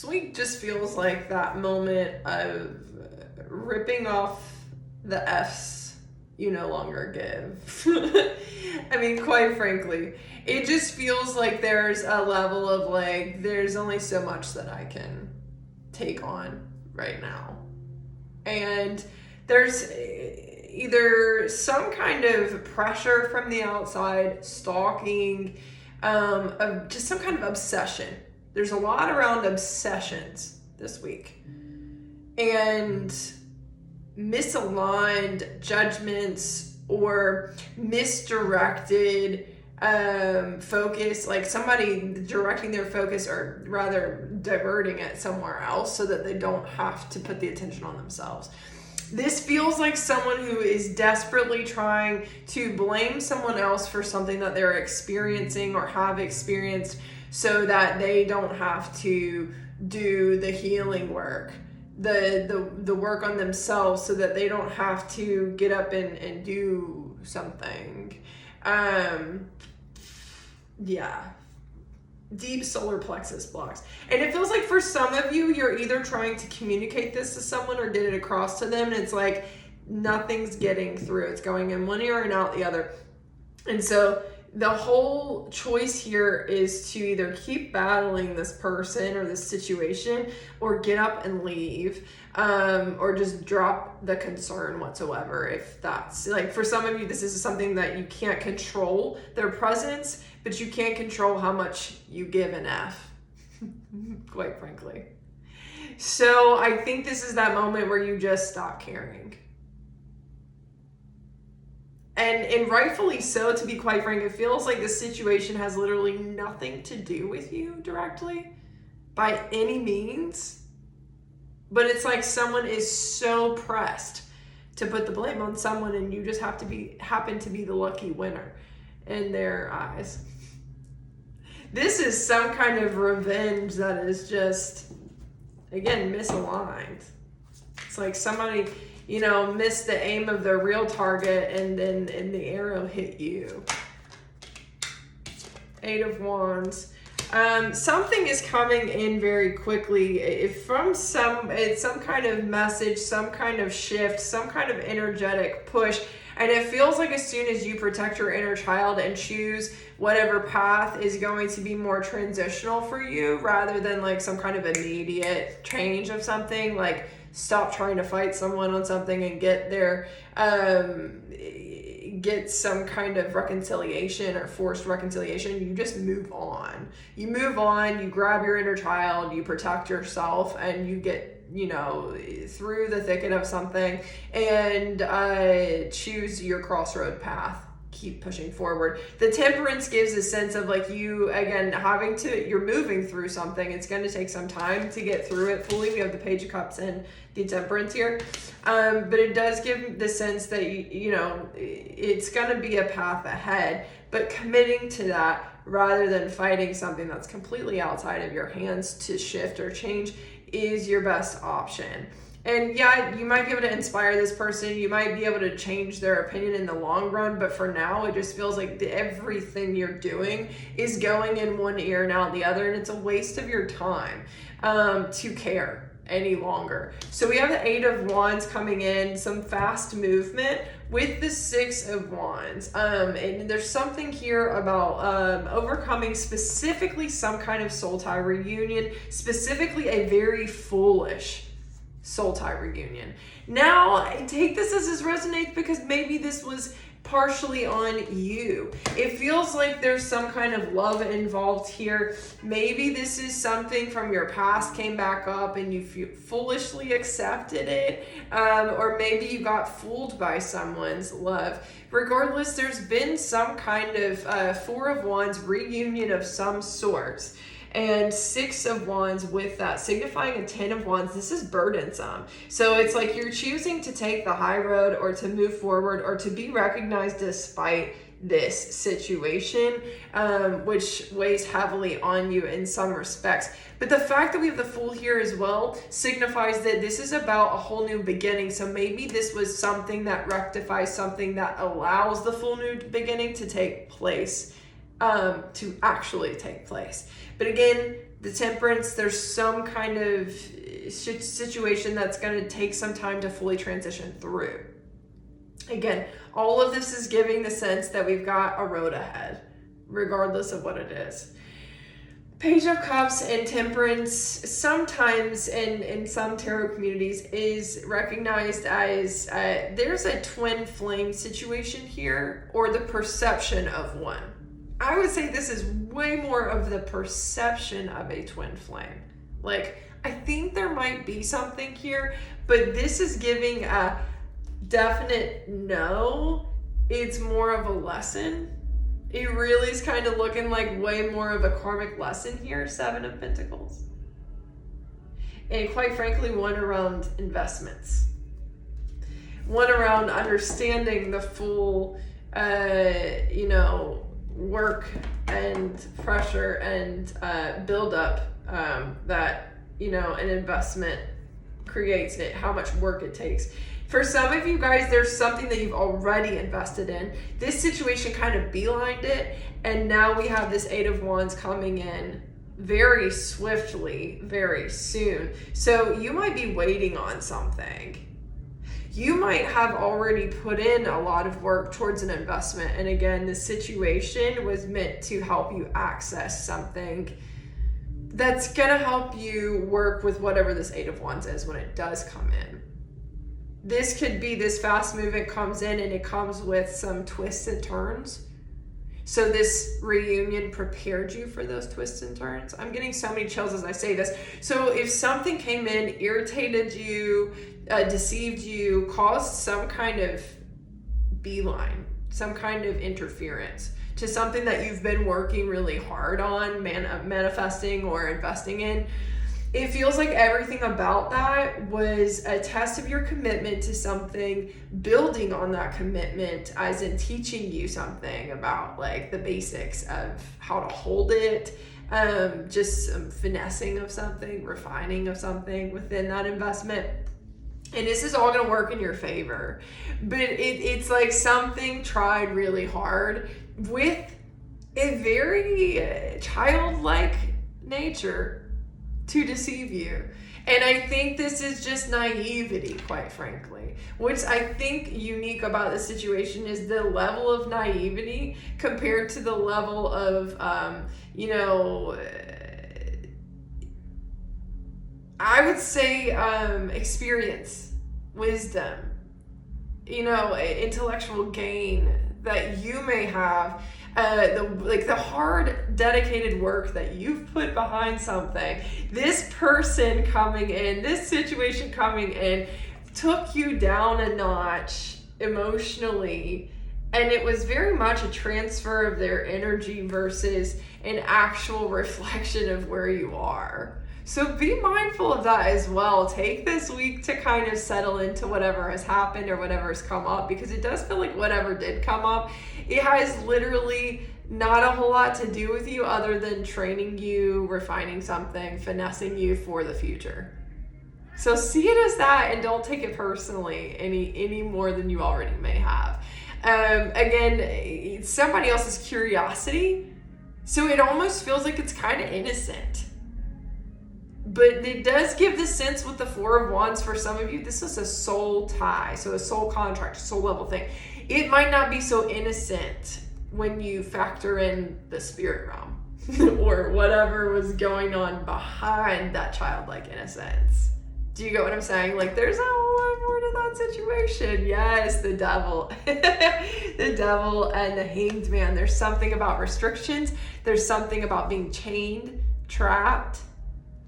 This week just feels like that moment of ripping off the F's you no longer give. I mean, quite frankly, it just feels like there's a level of like, there's only so much that I can take on right now. And there's either some kind of pressure from the outside, stalking, of just some kind of obsession. There's a lot around obsessions this week. And misaligned judgments or misdirected focus, like somebody directing their focus or rather diverting it somewhere else so that they don't have to put the attention on themselves. This feels like someone who is desperately trying to blame someone else for something that they're experiencing or have experienced so that they don't have to do the healing work, the work on themselves, so that they don't have to get up and do something. Yeah. Deep solar plexus blocks. And it feels like for some of you, you're either trying to communicate this to someone or get it across to them, and it's like nothing's getting through. It's going in one ear and out the other. And so the whole choice here is to either keep battling this person or this situation or get up and leave, or just drop the concern whatsoever. If that's like, for some of you, this is something that you can't control their presence, but you can't control how much you give an F, quite frankly. So I think this is that moment where you just stop caring. And rightfully so, to be quite frank. It feels like this situation has literally nothing to do with you directly by any means. But it's like someone is so pressed to put the blame on someone, and you just happen to be the lucky winner in their eyes. This is some kind of revenge that is just, again, misaligned. It's like somebody, missed the aim of their real target, and the arrow hit you. 8 of Wands. Something is coming in very quickly. It's some kind of message, some kind of shift, some kind of energetic push. And it feels like as soon as you protect your inner child and choose whatever path is going to be more transitional for you, rather than like some kind of immediate change of something, like stop trying to fight someone on something and get some kind of reconciliation or forced reconciliation. You just move on. You grab your inner child, you protect yourself, and you get through the thicket of something and choose your crossroad path. Keep pushing forward. The Temperance gives a sense of like you, again, you're moving through something. It's going to take some time to get through it fully. We have the Page of Cups and the Temperance here. But it does give the sense that, it's going to be a path ahead, but committing to that rather than fighting something that's completely outside of your hands to shift or change is your best option. And yeah, you might be able to inspire this person. You might be able to change their opinion in the long run. But for now, it just feels like everything you're doing is going in one ear and out the other. And it's a waste of your time to care any longer. So we have the 8 of Wands coming in, some fast movement with the 6 of Wands. And there's something here about overcoming specifically some kind of soul tie reunion, specifically a very foolish soul tie reunion. Now, take this as this resonates, because maybe this was partially on you. It feels like there's some kind of love involved here. Maybe this is something from your past came back up and you foolishly accepted it, or maybe you got fooled by someone's love. Regardless, there's been some kind of 4 of Wands reunion of some sorts. And 6 of Wands with that, signifying a 10 of Wands. This is burdensome. So it's like you're choosing to take the high road or to move forward or to be recognized despite this situation, which weighs heavily on you in some respects. But the fact that we have the Fool here as well signifies that this is about a whole new beginning. So maybe this was something that rectifies something that allows the full new beginning to take place, to actually take place. But again, The Temperance, there's some kind of situation that's going to take some time to fully transition through. Again, all of this is giving the sense that we've got a road ahead, regardless of what it is. Page of Cups and Temperance sometimes in some tarot communities is recognized as there's a twin flame situation here, or the perception of one. I would say this is way more of the perception of a twin flame. Like, I think there might be something here, but this is giving a definite no. It's more of a lesson. It really is kind of looking like way more of a karmic lesson here, Seven of Pentacles. And quite frankly, one around investments. One around understanding the full, work and pressure and buildup that, an investment creates, it, how much work it takes. For some of you guys, there's something that you've already invested in. This situation kind of beelined it, and now we have this Eight of Wands coming in very swiftly, very soon. So you might be waiting on something. You might have already put in a lot of work towards an investment. And again, this situation was meant to help you access something that's gonna help you work with whatever this Eight of Wands is when it does come in. This could be this fast movement comes in and it comes with some twists and turns. So this reunion prepared you for those twists and turns. I'm getting so many chills as I say this. So if something came in, irritated you, deceived you, caused some kind of beeline, some kind of interference to something that you've been working really hard on, manifesting or investing in, it feels like everything about that was a test of your commitment to something, building on that commitment, as in teaching you something about like the basics of how to hold it, just some finessing of something, refining of something within that investment. And this is all going to work in your favor. But it's like something tried really hard with a very childlike nature to deceive you. And I think this is just naivety, quite frankly. What's I think unique about this situation is the level of naivety compared to the level of, I would say experience, wisdom, intellectual gain that you may have. The hard, dedicated work that you've put behind something. This person coming in, this situation coming in, took you down a notch emotionally, and it was very much a transfer of their energy versus an actual reflection of where you are. So be mindful of that as well. Take this week to kind of settle into whatever has happened or whatever has come up, because it does feel like whatever did come up, it has literally not a whole lot to do with you other than training you, refining something, finessing you for the future. So see it as that and don't take it personally any more than you already may have. Again, it's somebody else's curiosity, so it almost feels like it's kind of innocent. But it does give the sense with the Four of Wands for some of you, this is a soul tie, so a soul contract, soul level thing. It might not be so innocent when you factor in the spirit realm or whatever was going on behind that childlike innocence. Do you get what I'm saying? Like, there's a whole lot more to that situation. Yes, the devil. The devil and the Hanged Man. There's something about restrictions. There's something about being chained, trapped,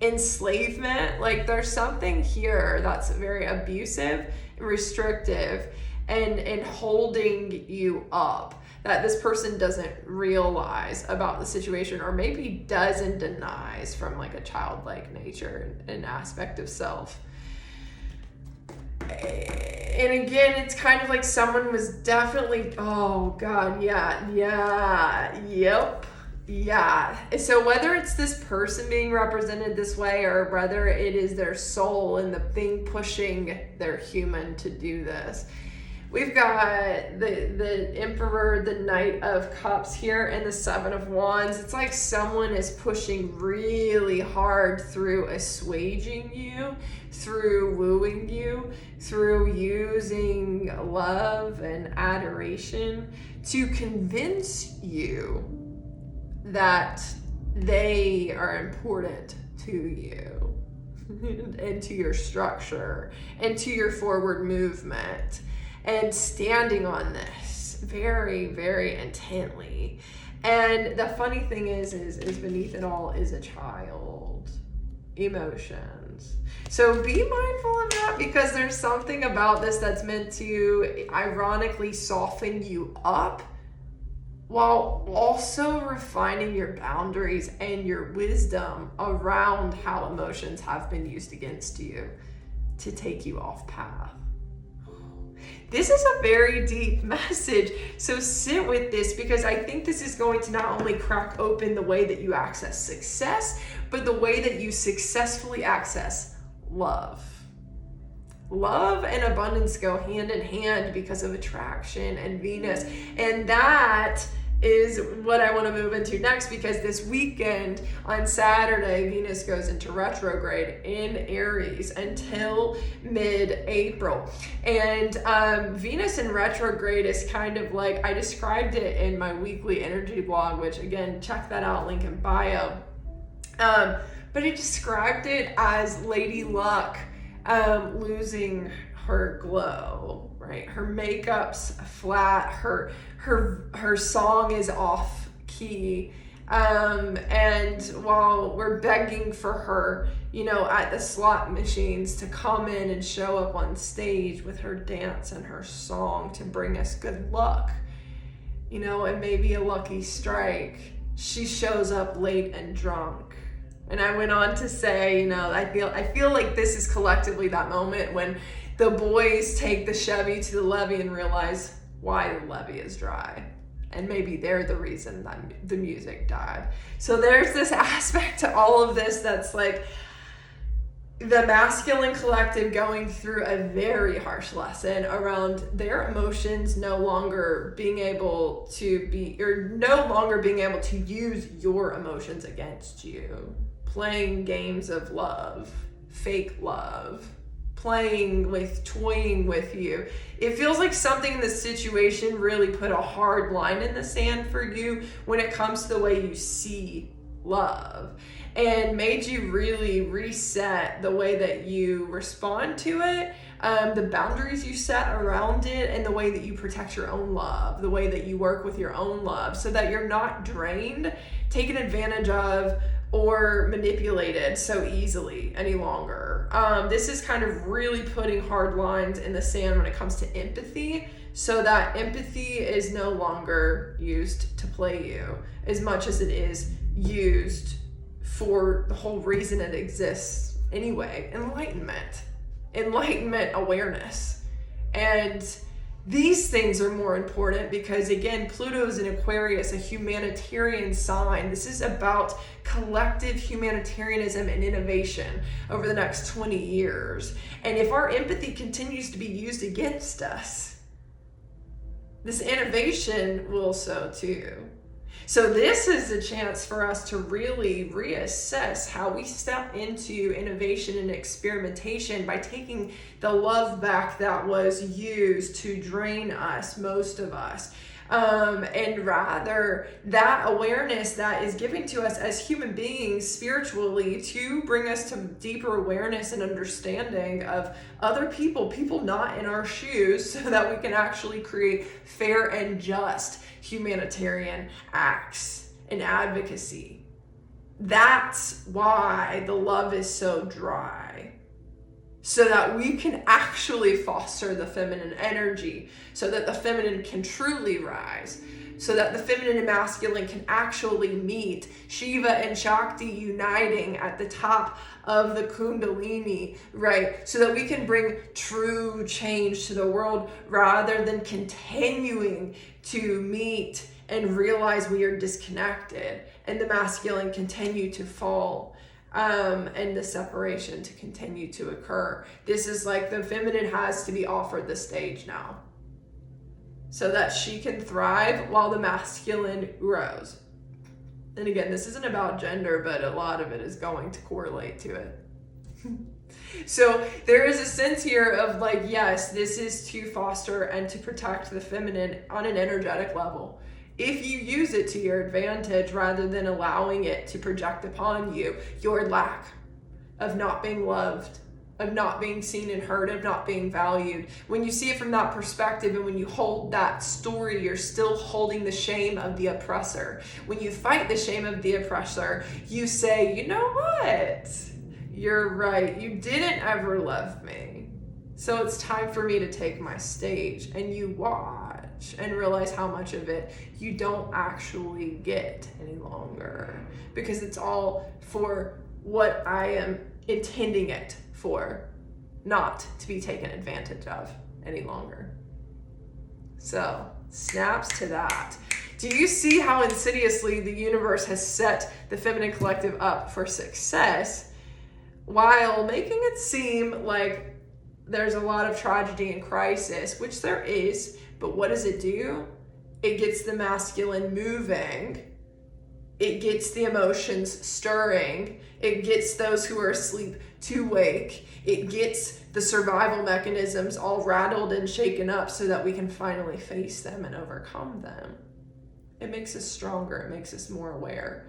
enslavement. Like, there's something here that's very abusive, restrictive, and holding you up that this person doesn't realize about the situation, or maybe does and denies from like a childlike nature and aspect of self. And again, it's kind of like someone was definitely, oh God, yeah. So whether it's this person being represented this way, or whether it is their soul and the thing pushing their human to do this, We've got the Emperor, the Knight of Cups here, and the Seven of Wands. It's like someone is pushing really hard through assuaging you, through wooing you, through using love and adoration to convince you that they are important to you and to your structure and to your forward movement. And standing on this very, very intently. And the funny thing is beneath it all is a child. Emotions. So be mindful of that, because there's something about this that's meant to ironically soften you up while also refining your boundaries and your wisdom around how emotions have been used against you to take you off path. This is a very deep message, so sit with this, because I think this is going to not only crack open the way that you access success, but the way that you successfully access love. Love and abundance go hand in hand because of attraction and Venus, and that is what I want to move into next, because this weekend on Saturday, Venus goes into retrograde in Aries until mid-April. And Venus in retrograde is kind of like, I described it in my weekly energy blog, which again, check that out, link in bio. But it described it as Lady Luck losing her glow, right? Her makeup's flat, her song is off key, and while we're begging for her, you know, at the slot machines to come in and show up on stage with her dance and her song to bring us good luck, you know, and maybe a lucky strike, she shows up late and drunk. And I went on to say, you know, I feel like this is collectively that moment when the boys take the Chevy to the levee and realize why the levee is dry. And maybe they're the reason that the music died. So there's this aspect to all of this that's like the masculine collective going through a very harsh lesson around their emotions no longer being able to use your emotions against you. Playing games of love, fake love, toying with you. It feels like something in this situation really put a hard line in the sand for you when it comes to the way you see love, and made you really reset the way that you respond to it, the boundaries you set around it, and the way that you protect your own love, the way that you work with your own love, so that you're not drained, taken advantage of, or manipulated so easily any longer. This is kind of really putting hard lines in the sand when it comes to empathy, so that empathy is no longer used to play you as much as it is used for the whole reason it exists anyway, enlightenment awareness. And these things are more important because, again, Pluto is in Aquarius, a humanitarian sign. This is about collective humanitarianism and innovation over the next 20 years. And if our empathy continues to be used against us, this innovation will so too. So this is a chance for us to really reassess how we step into innovation and experimentation by taking the love back that was used to drain us, most of us. And rather that awareness that is given to us as human beings spiritually to bring us to deeper awareness and understanding of other people not in our shoes, so that we can actually create fair and just humanitarian acts and advocacy. That's why the love is so dry, so that we can actually foster the feminine energy, so that the feminine can truly rise, so that the feminine and masculine can actually meet, Shiva and Shakti uniting at the top of the Kundalini, right? So that we can bring true change to the world rather than continuing to meet and realize we are disconnected and the masculine continue to fall. And the separation to continue to occur. This is like the feminine has to be offered the stage now. so that she can thrive while the masculine grows. And again, this isn't about gender, but a lot of it is going to correlate to it. So there is a sense here of like, yes, this is to foster and to protect the feminine on an energetic level. If you use it to your advantage rather than allowing it to project upon you your lack of not being loved, of not being seen and heard, of not being valued. When you see it from that perspective and when you hold that story, you're still holding the shame of the oppressor. When you fight the shame of the oppressor, you say, you know what? You're right. You didn't ever love me. So it's time for me to take my stage. And you watch and realize how much of it you don't actually get any longer, because it's all for what I am intending it for, not to be taken advantage of any longer. So, snaps to that. Do you see how insidiously the universe has set the feminine collective up for success while making it seem like there's a lot of tragedy and crisis, which there is, but what does it do? It gets the masculine moving. It gets the emotions stirring. It gets those who are asleep to wake. It gets the survival mechanisms all rattled and shaken up so that we can finally face them and overcome them. It makes us stronger. It makes us more aware.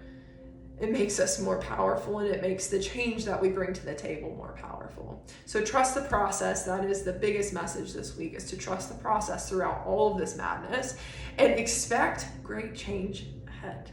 It makes us more powerful, and it makes the change that we bring to the table more powerful. So trust the process. That is the biggest message this week, is to trust the process throughout all of this madness and expect great change ahead.